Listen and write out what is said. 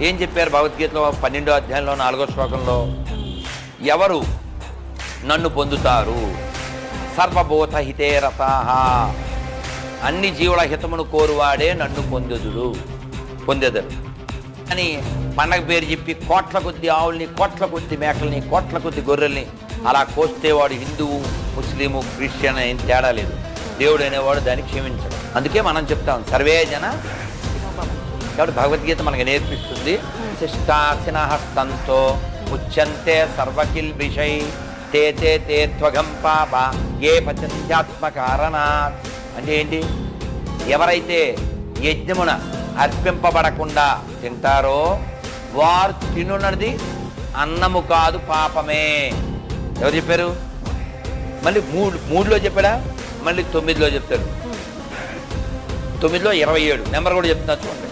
ఏం చెప్పారు భగవద్గీతలో 12వ అధ్యాయంలో 4వ శ్లోకంలో? ఎవరు నన్ను పొందుతారు? సర్వభూత హితే రతాః, అన్ని జీవుల హితమును కోరువాడే నన్ను పొందెదరు అని పండగ పేరు చెప్పి కోట్ల కొద్ది ఆవుల్ని, కోట్ల కొద్ది మేకల్ని, కోట్ల కొద్ది గొర్రెల్ని అలా కోస్తే వాడు హిందువు, ముస్లిము, క్రిస్టియన్ ఏం తేడా లేదు. దేవుడు అనేవాడు దాన్ని క్షమించడు. అందుకే మనం చెప్తాం సర్వే జన. కాబట్టి భగవద్గీత మనకి నేర్పిస్తుంది శిష్టాసినః సంతో ముచ్యంతే సర్వకిల్బిషై తే తే తే త్వగం పాప ఏ పచంత్యాత్మకారణాత్. అంటే ఏంటి? ఎవరైతే యజ్ఞమున అర్పింపబడకుండా తింటారో వారు తినున్నది అన్నము కాదు, పాపమే. ఎవరు చెప్పారు? మళ్ళీ మూడులో చెప్పాడా? మళ్ళీ 9లో చెప్తాడు. 9లో 27 నెంబర్ కూడా చెప్తున్నా చూడండి.